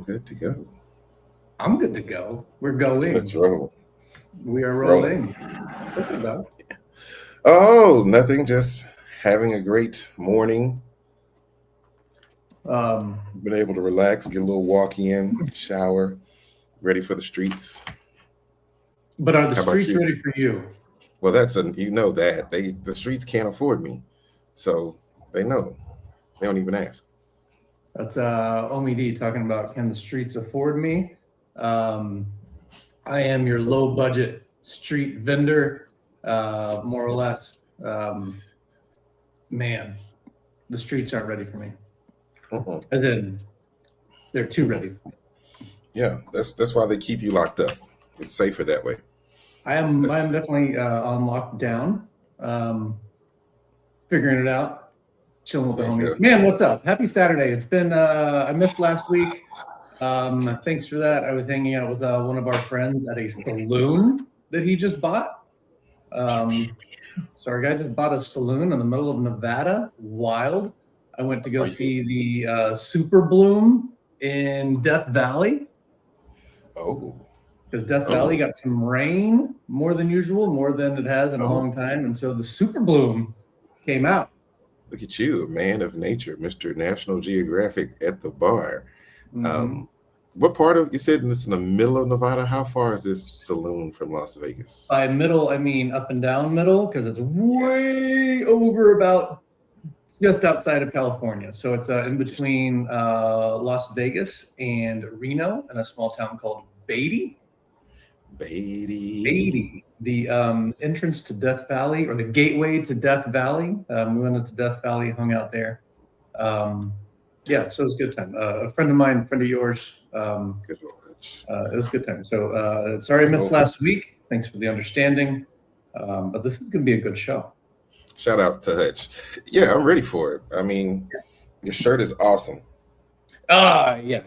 good to go. I'm good to go. We're going. Let's roll. We are rolling. What's it about? Oh, nothing. Just having a great morning. Been able to relax, get a little walk in, shower, ready for the streets. But are the How about streets you? ready for you? Well, that the streets can't afford me, so they know. They don't even ask. That's Omie D talking about can the streets afford me? I am your low budget street vendor, more or less. Man, the streets aren't ready for me. As in, they're too ready for me. Yeah, that's why they keep you locked up. It's safer that way. I am definitely on lockdown, figuring it out, chilling with the homies. Man, what's up? Happy Saturday. It's been I missed last week. Thanks for that. I was hanging out with one of our friends at a saloon that he just bought. So our guy just bought a saloon in the middle of Nevada. Wild. I went to go see the Super Bloom in Death Valley. Oh. Because Death Valley got some rain more than usual, more than it has in a long time. And so the Super Bloom came out. Look at you, a man of nature, Mr. National Geographic at the bar. Mm-hmm. What part of, you said this in the middle of Nevada? How far is this saloon from Las Vegas? By middle, I mean up and down middle, because it's way over about just outside of California. So it's in between Las Vegas and Reno in a small town called Beatty. The entrance to Death Valley, or the gateway to Death Valley. We went into Death Valley, hung out there. Yeah, so it was a good time. A friend of mine, friend of yours. Good it was a good time. So sorry I missed last week. Thanks for the understanding. But this is going to be a good show. Shout out to Hutch. Yeah, I'm ready for it. I mean, your shirt is awesome. Yeah.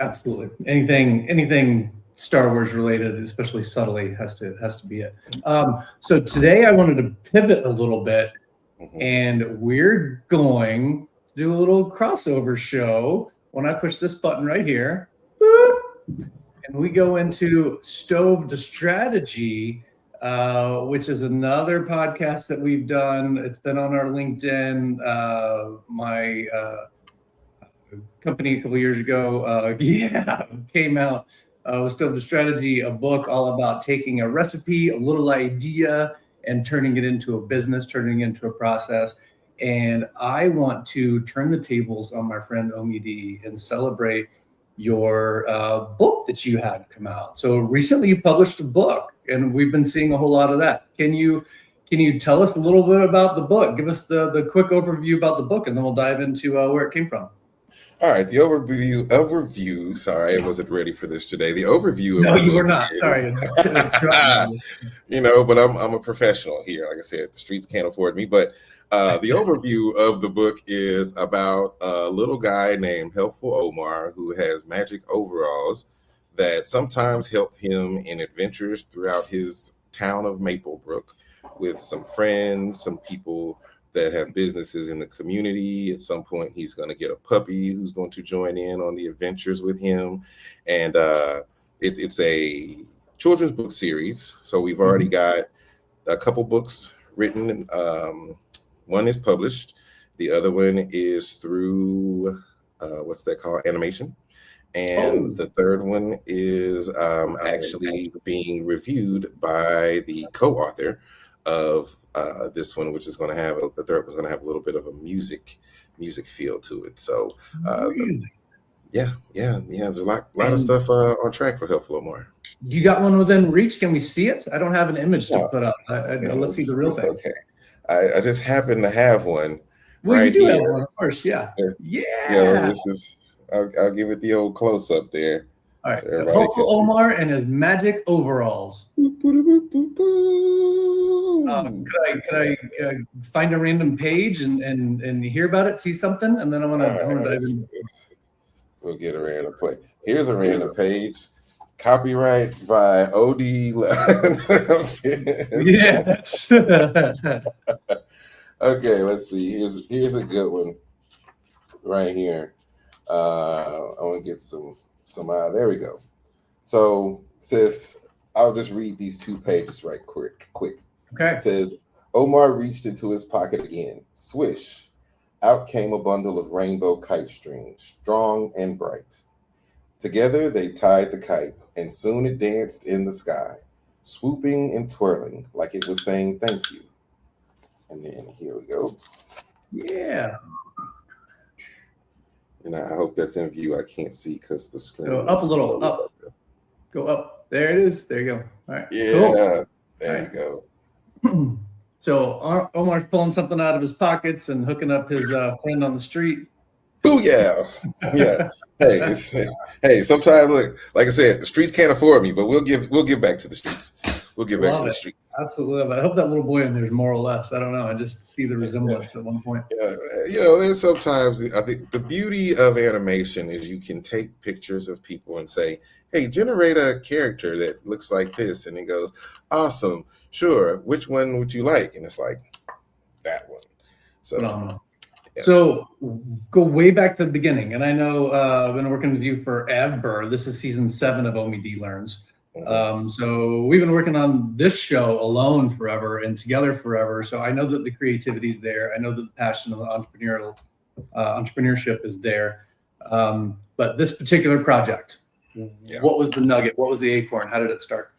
Absolutely. Anything Star Wars related, especially subtly, has to be it. So today I wanted to pivot a little bit, and we're going to do a little crossover show when I push this button right here, and we go into Stove to Strategy, which is another podcast that we've done. It's been on our LinkedIn. My company a couple of years ago, came out with Stove to Strategy, a book all about taking a recipe, a little idea, and turning it into a business, turning it into a process. And I want to turn the tables on my friend Omie D and celebrate your book that you had come out. So recently you published a book, and we've been seeing a whole lot of that. Can you tell us a little bit about the book? Give us the quick overview about the book, and then we'll dive into where it came from. All right, the overview. Sorry, I wasn't ready for this today. The overview. No, you were not. Sorry. But I'm a professional here. Like I said, the streets can't afford me. But the overview of the book is about a little guy named Helpful Omar who has magic overalls that sometimes help him in adventures throughout his town of Maplebrook with some friends, some people that have businesses in the community. At some point, he's going to get a puppy who's going to join in on the adventures with him. And it's a children's book series. So we've already got a couple books written. One is published. The other one is through, what's that called? Animation. And the third one is actually being reviewed by the co-author of this one, which is going to have the third was going to have a little bit of a music feel to it. So there's a lot of stuff on track for Helpful Omar. You got one within reach? Can we see it? I don't have an image to put up. Let's see the real thing. Okay, I just happen to have one. Well, you do have one, of course. Yeah. This is. I'll give it the old close up there. All right, so Helpful Omar and his magic overalls. Could I find a random page and hear about it, see something, and then I want to dive in. We'll get a random play. Here's a random page. Copyright by OD. Yes. Okay, let's see. Here's a good one right here. I want to get some. There we go. So it says, I'll just read these 2 pages right quick. Okay. It says, Omar reached into his pocket again. Swish. Out came a bundle of rainbow kite string, strong and bright. Together they tied the kite, and soon it danced in the sky, swooping and twirling like it was saying thank you. And then here we go. Yeah. And I hope that's in view. I can't see because the screen. Go up a little. Up. Go up. There it is. There you go. All right. Yeah. Cool. There you go. So Omar's pulling something out of his pockets and hooking up his friend on the street. Oh yeah, yeah. Hey. Sometimes, look, like I said, the streets can't afford me, but we'll give back to the streets. We'll give back to the streets. Absolutely. I hope that little boy in there is more or less. I don't know. I just see the resemblance at one point. Yeah, there's sometimes I think the beauty of animation is you can take pictures of people and say, "Hey, generate a character that looks like this," and it goes, "Awesome, sure. Which one would you like?" And it's like that one. So phenomenal. Yes. So go way back to the beginning, and I know I've been working with you forever. This is season 7 of Omie D Learns. So we've been working on this show alone forever and together forever. So I know that the creativity is there. I know that the passion of the entrepreneurship is there. But this particular project, what was the nugget? What was the acorn? How did it start?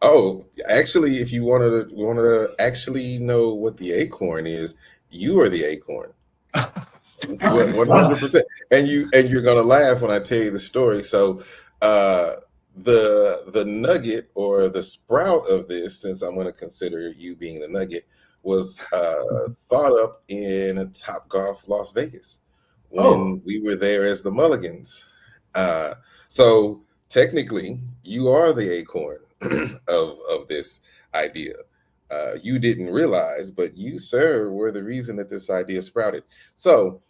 Oh, actually, if you want to actually know what the acorn is, you are the acorn. 100%. And you're gonna laugh when I tell you the story. So the nugget or the sprout of this, since I'm going to consider you being the nugget, was thought up in Topgolf Las Vegas when we were there as the Mulligans. So technically, you are the acorn of this idea. You didn't realize, but you, sir, were the reason that this idea sprouted. So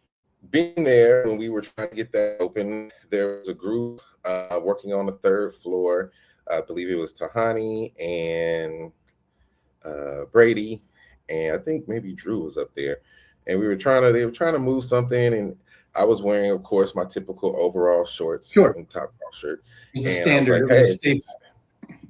being there when we were trying to get that open, there was a group working on the 3rd floor. I believe it was Tahani and Brady, and I think maybe Drew was up there. And they were trying to move something, and I was wearing, of course, my typical overall shorts and top shirt. It was a standard.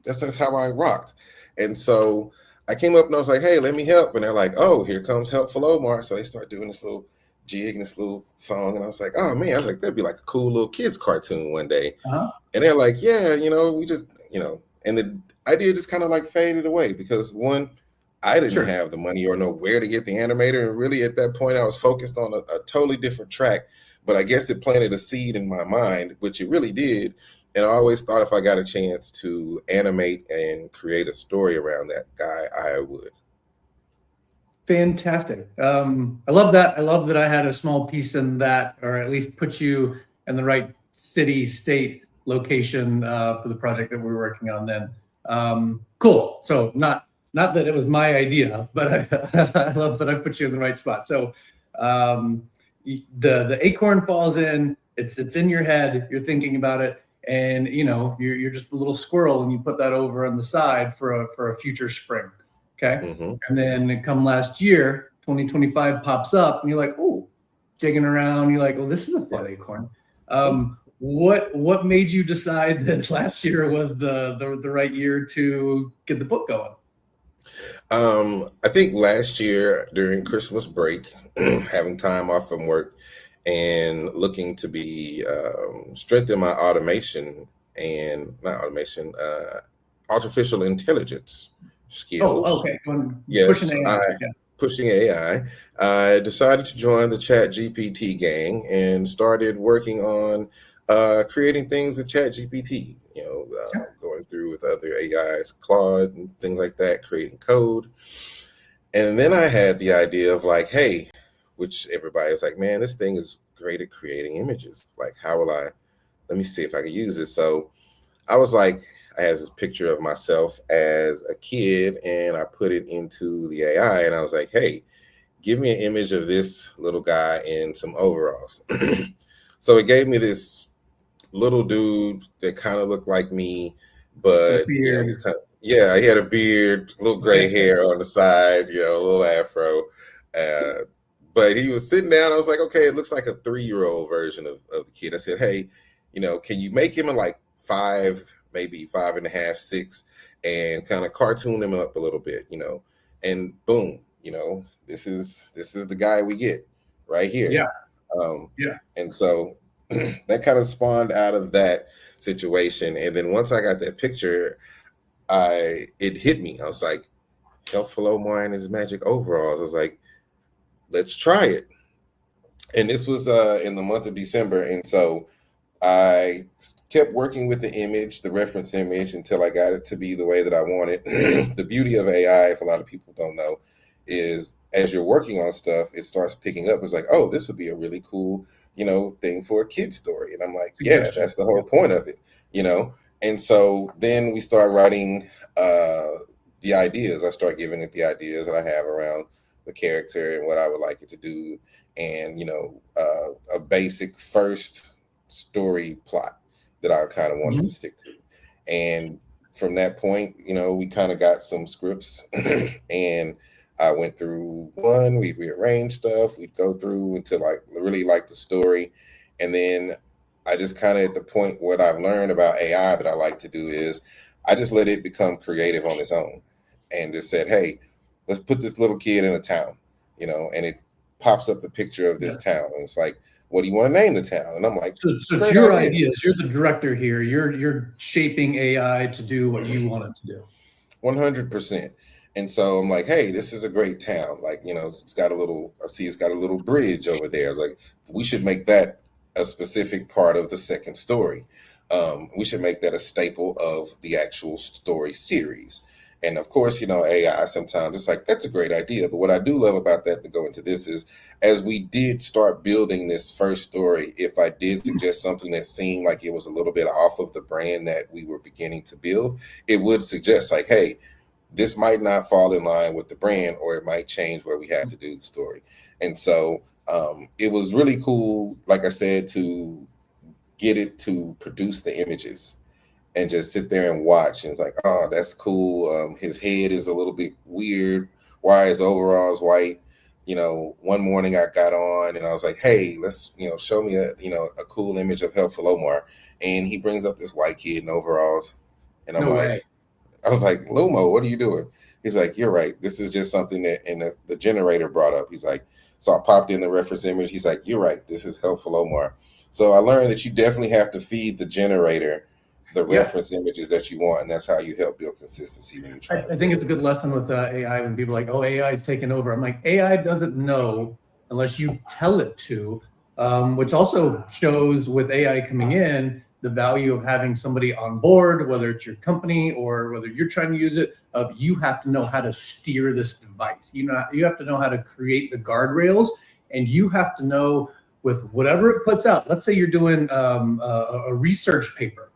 That's how I rocked. And so I came up and I was like, "Hey, let me help." And they're like, "Oh, here comes Helpful Omar." So they start doing this little jig and this little song, and I was like, "Oh man," I was like, "That'd be like a cool little kids cartoon one day." And they're like, "Yeah, we just, and the idea just kind of like faded away because one, I didn't have the money or know where to get the animator, and really at that point I was focused on a totally different track. But I guess it planted a seed in my mind, which it really did. And I always thought if I got a chance to animate and create a story around that guy, I would. Fantastic. I love that. I love that I had a small piece in that, or at least put you in the right city, state, location for the project that we were working on then. Cool. So not that it was my idea, but I love that I put you in the right spot. So the acorn falls in, it's in your head, you're thinking about it, and you're just a little squirrel, and you put that over on the side for a future spring. Okay. And then come last year, 2025 pops up, and you're like, oh, digging around. You're like, well, this is a fun acorn. What made you decide that last year was the right year to get the book going? I think last year during Christmas break, having time off from work and looking to be strengthen my artificial intelligence skills. Oh, okay. Yes, pushing AI. Pushing AI. I decided to join the ChatGPT gang and started working on creating things with ChatGPT. Going through with other AIs, Claude and things like that, creating code. And then I had the idea of like, hey, which everybody was like, man, this thing is great at creating images. Like, let me see if I can use this. So I was like, I had this picture of myself as a kid, and I put it into the AI, and I was like, hey, give me an image of this little guy in some overalls. So it gave me this little dude that kind of looked like me, but he had a beard, little gray hair on the side, a little afro. But he was sitting down. I was like, okay, it looks like a 3-year-old version of the kid. I said, hey, can you make him a like 5, maybe 5.5, 6, and kind of cartoon him up a little bit, and boom, this is the guy we get right here. Yeah. And so that kind of spawned out of that situation. And then once I got that picture, it hit me. I was like, Helpful Omar and his magic overalls. I was like, let's try it. And this was in the month of December. And so I kept working with the image, the reference image, until I got it to be the way that I wanted. The beauty of AI, if a lot of people don't know, is as you're working on stuff, it starts picking up. It's like, oh, this would be a really cool, thing for a kid story. And I'm like, yeah, that's the whole point of it, And so then we start writing the ideas. I start giving it the ideas that I have around the character and what I would like it to do, and a basic first story plot that I kind of wanted to stick to. And from that point, we kind of got some scripts, and I went through one. We rearranged stuff. We'd go through until I really liked the story, and then I just kind of at the point what I've learned about AI that I like to do is I just let it become creative on its own, and just said, hey, let's put this little kid in a town, and it pops up the picture of this town. And it's like, what do you want to name the town? And I'm like, so it's your ideas. You're the director here. You're shaping AI to do what you want it to do. 100%. And so I'm like, hey, this is a great town. Like, it's got it's got a little bridge over there. I was like, we should make that a specific part of the second story. We should make that a staple of the actual story series. And of course, AI sometimes it's like, that's a great idea. But what I do love about that, to go into this, is as we did start building this first story, if I did suggest something that seemed like it was a little bit off of the brand that we were beginning to build, it would suggest like, hey, this might not fall in line with the brand, or it might change where we have to do the story. And so it was really cool, like I said, to get it to produce the images and just sit there and watch. And it's like, oh, that's cool. His head is a little bit weird. Why his overalls white? One morning I got on and I was like, hey, let's, show me a cool image of Helpful Omar. And he brings up this white kid in overalls. And I was like, Lumo, what are you doing? He's like, you're right. This is just something that, and the generator brought up. He's like, so I popped in the reference image. He's like, you're right. This is Helpful Omar. So I learned that you definitely have to feed the generator the reference images that you want, and that's how you help build consistency when you try. I think it's a good lesson with AI when people are like, oh, AI is taking over. I'm like, AI doesn't know unless you tell it to, which also shows with AI coming in the value of having somebody on board, whether it's your company or whether you're trying to use it. You have to know how to steer this device. You have to know how to create the guardrails, and you have to know with whatever it puts out. Let's say you're doing a research paper,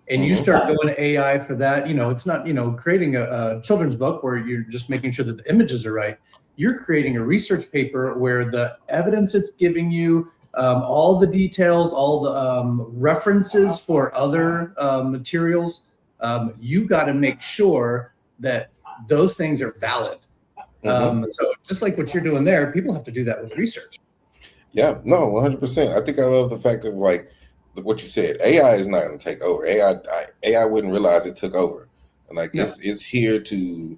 and you start going to AI for that. It's not, creating a children's book where you're just making sure that the images are right. You're creating a research paper where the evidence it's giving you, all the details, all the references for other materials, you got to make sure that those things are valid. So just like what you're doing there, people have to do that with research. Yeah, no, 100%. I think I love the fact of like what you said. AI is not going to take over. AI wouldn't realize it took over. And like it's here to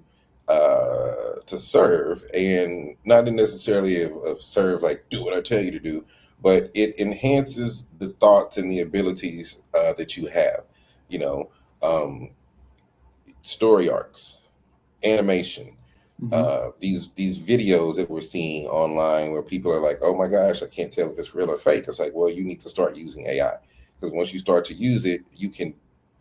serve, and not necessarily of serve like do what I tell you to do, but it enhances the thoughts and the abilities that you have. Story arcs, animation. These videos that we're seeing online where people are like, oh my gosh, I can't tell if it's real or fake. It's like, well, you need to start using AI, because once you start to use it, you can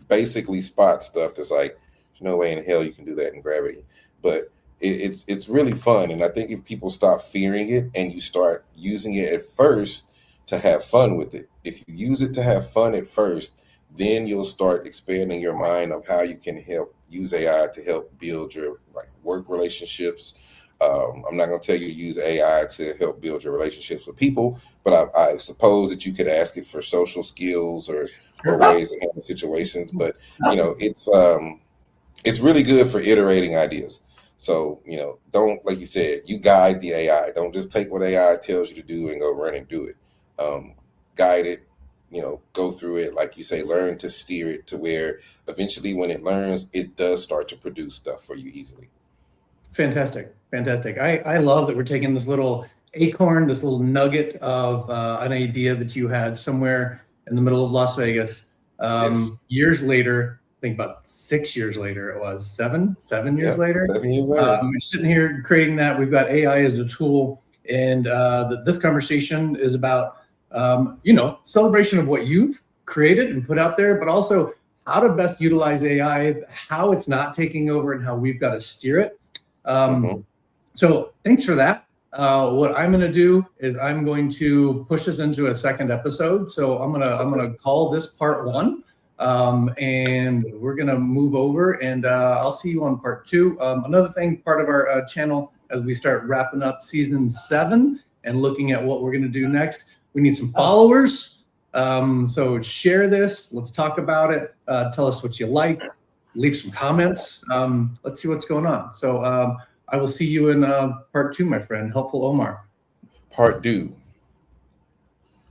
basically spot stuff that's like, there's no way in hell you can do that in Gravity. But it's really fun. And I think if people stop fearing it and you start using it at first to have fun with it, if you use it to have fun at first, then you'll start expanding your mind of how you can use AI to help build your work relationships. I'm not going to tell you to use AI to help build your relationships with people, but I suppose that you could ask it for social skills or ways to handle situations. But it's really good for iterating ideas. So, don't, like you said, you guide the AI. Don't just take what AI tells you to do and go run and do it. Guide it, go through it. Like you say, learn to steer it to where eventually when it learns, it does start to produce stuff for you easily. Fantastic. I love that we're taking this little acorn, this little nugget of an idea that you had somewhere in the middle of Las Vegas. Yes. Years later, I think about 6 years later, it was seven years Yeah, later. 7 years later. We're sitting here creating that. We've got AI as a tool, and this conversation is about celebration of what you've created and put out there, but also how to best utilize AI, how it's not taking over, and how we've got to steer it. So thanks for that. What I'm going to do is I'm going to push us into a second episode. So I'm gonna call this part 1, and we're gonna move over, and I'll see you on part 2. Another thing, part of our channel as we start wrapping up season 7 and looking at what we're gonna do next, we need some followers. So share this. Let's talk about it. Tell us what you like. Leave some comments. Let's see what's going on. So I will see you in part 2, my friend. Helpful Omar. Part 2.